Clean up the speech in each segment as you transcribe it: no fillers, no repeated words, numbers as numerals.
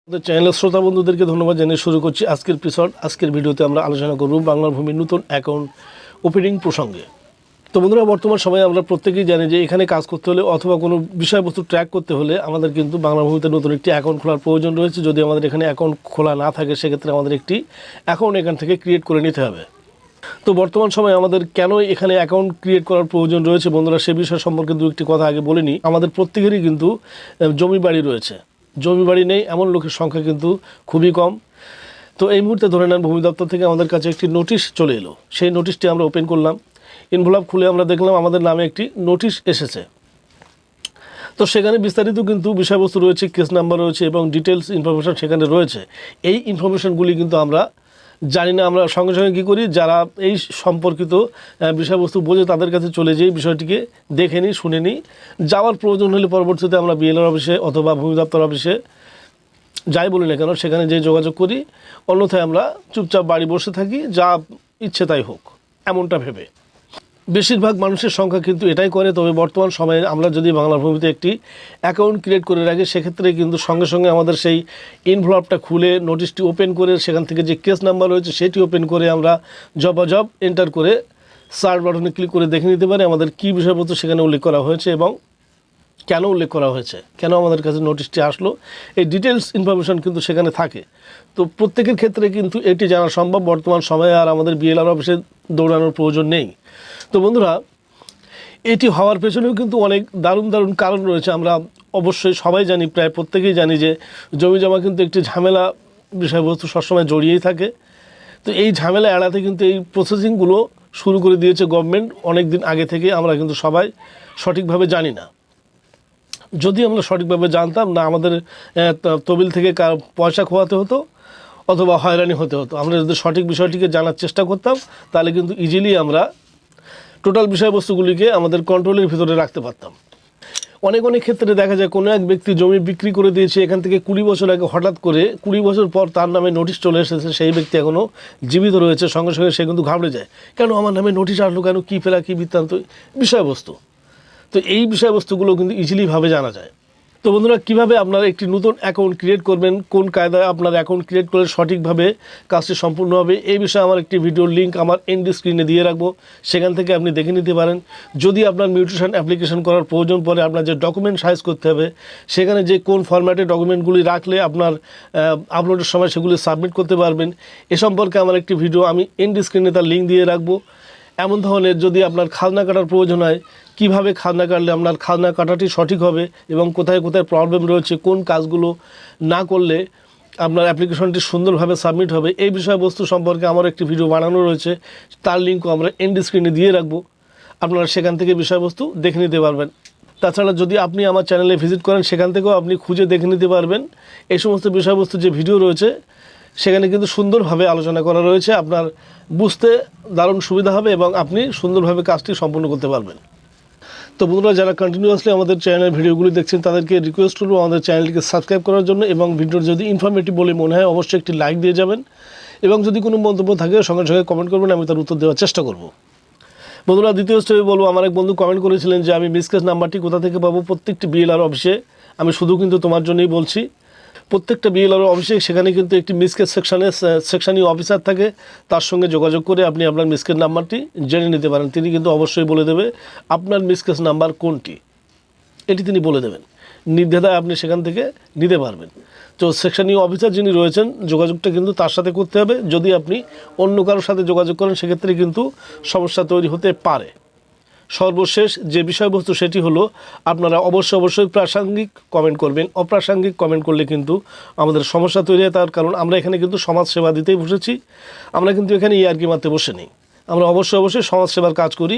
আমাদের চ্যানেলের শ্রোতা বন্ধুদেরকে ধন্যবাদ জানিয়ে শুরু করছি আজকের এপিসোড। আজকের ভিডিওতে আমরা আলোচনা করব বাংলার ভূমির নতুন অ্যাকাউন্ট ওপেনিং প্রসঙ্গে। তো বন্ধুরা, বর্তমান সময়ে আমরা প্রত্যেকেই জানি যে এখানে কাজ করতে হলে অথবা কোনো বিষয়বস্তু ট্র্যাক করতে হলে আমাদের কিন্তু বাংলা ভূমিতে নতুন একটি অ্যাকাউন্ট খোলার প্রয়োজন রয়েছে। যদি আমাদের এখানে অ্যাকাউন্ট খোলা না থাকে সেক্ষেত্রে আমাদের একটি অ্যাকাউন্ট এখান থেকে ক্রিয়েট করে নিতে হবে। তো বর্তমান সময়ে আমাদের কেন এখানে অ্যাকাউন্ট ক্রিয়েট করার প্রয়োজন রয়েছে বন্ধুরা, সে বিষয় সম্পর্কে দু একটি কথা আগে বলে নিই। আমাদের প্রত্যেকেরই কিন্তু জমি বাড়ি রয়েছে, জমি বাড়ি নেই এমন লোকের সংখ্যা কিন্তু খুবই কম। তো এই মুহূর্তে ধরে নেন ভূমি দপ্তর থেকে আমাদের কাছে একটি নোটিশ চলে এলো। সেই নোটিশটি আমরা ওপেন করলাম, এনভেলপ খুলে আমরা দেখলাম আমাদের নামে একটি নোটিশ এসেছে। তো সেখানে বিস্তারিত কিন্তু বিষয়বস্তু রয়েছে, কেস নাম্বার রয়েছে এবং ডিটেলস ইনফরমেশান সেখানে রয়েছে। এই ইনফরমেশানগুলি কিন্তু আমরা জানি না। আমরা সঙ্গে সঙ্গে কী করি, যারা এই সম্পর্কিত বিষয়বস্তু বোঝে তাদের কাছে চলে যাই, বিষয়টিকে দেখে নিই, শুনে নিই। যাওয়ার প্রয়োজন হলে পরবর্তীতে আমরা বিএলআর অফিসে অথবা ভূমি দপ্তর অফিসে যাই বলি না কেন সেখানে যেয়ে যোগাযোগ করি। অন্যথায় আমরা চুপচাপ বাড়ি বসে থাকি, যা ইচ্ছে তাই হোক এমনটা ভেবে। বেশিরভাগ মানুষের সংখ্যা কিন্তু এটাই করে। তবে বর্তমান সময়ে আমরা যদি বাংলা ভূমিতে একটি অ্যাকাউন্ট ক্রিয়েট করে রাখি সেক্ষেত্রে কিন্তু সঙ্গে সঙ্গে আমাদের সেই এনভেলপটা খুলে নোটিশটি ওপেন করে সেখান থেকে যে কেস নাম্বার রয়েছে সেটি ওপেন করে আমরা জবাজব এন্টার করে সার্চ বাটনে ক্লিক করে দেখে নিতে পারি আমাদের কী বিষয়বস্তু সেখানে উল্লেখ করা হয়েছে এবং কেন উল্লেখ করা হয়েছে, কেন আমাদের কাছে নোটিশটি আসলো, এই ডিটেলস ইনফরমেশান কিন্তু সেখানে থাকে। তো প্রত্যেকের ক্ষেত্রে কিন্তু এটি জানা সম্ভব। বর্তমান সময়ে আর আমাদের বিএলআর অফিসে দৌড়ানোর প্রয়োজন নেই। তো বন্ধুরা, এটি হওয়ার পেছনেও কিন্তু অনেক দারুণ দারুণ কারণ রয়েছে। আমরা অবশ্যই সবাই জানি, প্রায় প্রত্যেকেই জানি যে জমি জমা কিন্তু একটি ঝামেলা বিষয়বস্তু সবসময় জড়িয়েই থাকে। তো এই ঝামেলা এড়াতে কিন্তু এই প্রসেসিংগুলো শুরু করে দিয়েছে গভর্নমেন্ট অনেক দিন আগে থেকে। আমরা কিন্তু সবাই সঠিকভাবে জানি না। যদি আমরা সঠিকভাবে জানতাম না, আমাদের তহবিল থেকে পয়সা খোয়াতে হতো অথবা হয়রানি হতে হতো। আমরা যদি সঠিক বিষয়টিকে জানার চেষ্টা করতাম তাহলে কিন্তু ইজিলি আমরা টোটাল বিষয়বস্তুগুলিকে আমাদের কন্ট্রোলের ভিতরে রাখতে পারতাম। অনেক ক্ষেত্রে দেখা যায় কোনো এক ব্যক্তি জমি বিক্রি করে দিয়েছে এখান থেকে 20 বছর আগে, হঠাৎ করে 20 বছর পর তার নামে নোটিশ চলে এসেছে, সেই ব্যক্তি এখনও জীবিত রয়েছে। সঙ্গে সঙ্গে সে কিন্তু ঘাবড়ে যায়, কেন আমার নামে নোটিশ আসলো, কেন, কী ফেলা, কী বৃত্তান্ত বিষয়বস্তু। তো এই বিষয়বস্তুগুলো কিন্তু ইজিলিভাবে জানা যায়। তো বন্ধুরা, কীভাবে আপনারা একটি নতুন অ্যাকাউন্ট ক্রিয়েট করবেন, কোন কায়দায় আপনার অ্যাকাউন্ট ক্রিয়েট করলে সঠিকভাবে কাজটি সম্পূর্ণ হবে, এই বিষয়ে আমার একটি ভিডিওর লিঙ্ক আমার এন্ড স্ক্রিনে দিয়ে রাখবো, সেখান থেকে আপনি দেখে নিতে পারেন। যদি আপনার মিউটেশন অ্যাপ্লিকেশন করার প্রয়োজন পড়ে, আপনার যে ডকুমেন্ট সাইজ করতে হবে, সেখানে যে কোন ফরম্যাটে ডকুমেন্টগুলি রাখলে আপনার আপলোডের সময় সেগুলি সাবমিট করতে পারবেন, এ সম্পর্কে আমার একটি ভিডিও আমি এন্ড স্ক্রিনে তার লিঙ্ক দিয়ে রাখবো। এমন ধরনের যদি আপনার খাজনা কাটার প্রয়োজন হয়, কীভাবে খাজনা কাটলে আপনার খাজনা কাটাটি সঠিক হবে এবং কোথায় কোথায় প্রবলেম রয়েছে, কোন কাজগুলো না করলে আপনার অ্যাপ্লিকেশনটি সুন্দরভাবে সাবমিট হবে, এই বিষয়বস্তু সম্পর্কে আমার একটি ভিডিও বানানো রয়েছে, তার লিঙ্কও আমরা এন্ড স্ক্রিনে দিয়ে রাখবো। আপনারা সেখান থেকে বিষয়বস্তু দেখে নিতে পারবেন। তাছাড়া যদি আপনি আমার চ্যানেলে ভিজিট করেন সেখান থেকেও আপনি খুঁজে দেখে নিতে পারবেন এই সমস্ত বিষয়বস্তু যে ভিডিও রয়েছে সেখানে কিন্তু সুন্দরভাবে আলোচনা করা রয়েছে। আপনার বুঝতে দারুণ সুবিধা হবে এবং আপনি সুন্দরভাবে কাজটি সম্পূর্ণ করতে পারবেন। তো বন্ধুরা, যারা কন্টিনিউয়াসলি আমাদের চ্যানেলের ভিডিওগুলি দেখছেন তাদেরকে রিকোয়েস্ট করবো আমাদের চ্যানেলটিকে সাবস্ক্রাইব করার জন্য এবং ভিডিওর যদি ইনফরমেটিভ বলে মনে হয় অবশ্যই একটি লাইক দিয়ে যাবেন এবং যদি কোনো মন্তব্য থাকে সঙ্গে সঙ্গে কমেন্ট করবেন, আমি তার উত্তর দেওয়ার চেষ্টা করব। বন্ধুরা, দ্বিতীয় স্টেপে বলবো, আমার এক বন্ধু কমেন্ট করেছিলেন যে আমি মিসকেস নাম্বারটি কোথা থেকে পাবো। প্রত্যেকটি বিএলআর অফিসে, আমি শুধু কিন্তু তোমার জন্যই বলছি, প্রত্যেকটা বিএলআর অফিসে সেখানে কিন্তু একটি মিসকেস সেকশানি অফিসার থাকে, তার সঙ্গে যোগাযোগ করে আপনি আপনার মিসকেস নাম্বারটি জেনে নিতে পারেন। তিনি কিন্তু অবশ্যই বলে দেবে আপনার মিসকেস নাম্বার কোনটি, এটি তিনি বলে দেবেন। নির্দ্বিধায় আপনি সেখান থেকে নিতে পারবেন। তো সেকশানি অফিসার যিনি রয়েছেন, যোগাযোগটা কিন্তু তার সাথে করতে হবে। যদি আপনি অন্য কারোর সাথে যোগাযোগ করেন সেক্ষেত্রে কিন্তু সমস্যা তৈরি হতে পারে। সর্বশেষ যে বিষয়বস্তু সেটি হলো, আপনারা অবশ্যই প্রাসঙ্গিক কমেন্ট করবেন। অপ্রাসঙ্গিক কমেন্ট করলে কিন্তু আমাদের সমস্যা তৈরি হয়। তার কারণ আমরা এখানে কিন্তু সমাজ সেবা দিতেই বসেছি, আমরা কিন্তু এখানে ইয়ার্কি মারতে বসে নেই। আমরা অবশ্যই সমাজসেবার কাজ করি।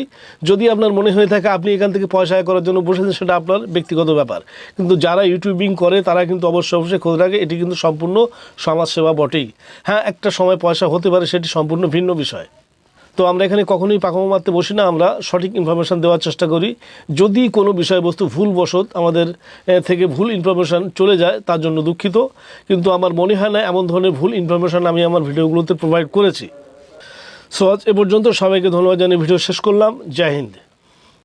যদি আপনার মনে হয়ে থাকে আপনি এখান থেকে পয়সা আয় করার জন্য বসেছেন, সেটা আপনার ব্যক্তিগত ব্যাপার। কিন্তু যারা ইউটিউবিং করে তারা কিন্তু অবশ্যই খোঁজ রাখে, এটি কিন্তু সম্পূর্ণ সমাজসেবা বটেই। হ্যাঁ, একটা সময় পয়সা হতে পারে, সেটি সম্পূর্ণ ভিন্ন বিষয়। তো আমরা এখানে কখনোই পাকামো মারতে বসি না, আমরা সঠিক ইনফরমেশান দেওয়ার চেষ্টা করি। যদি কোনো বিষয়বস্তু ভুলবশত আমাদের থেকে ভুল ইনফরমেশান চলে যায় তার জন্য দুঃখিত, কিন্তু আমার মনে হয় না এমন ধরনের ভুল ইনফরমেশান আমি আমার ভিডিওগুলোতে প্রোভাইড করেছি। সো আজ এ পর্যন্ত, সবাইকে ধন্যবাদ জানিয়ে ভিডিও শেষ করলাম। জয় হিন্দ।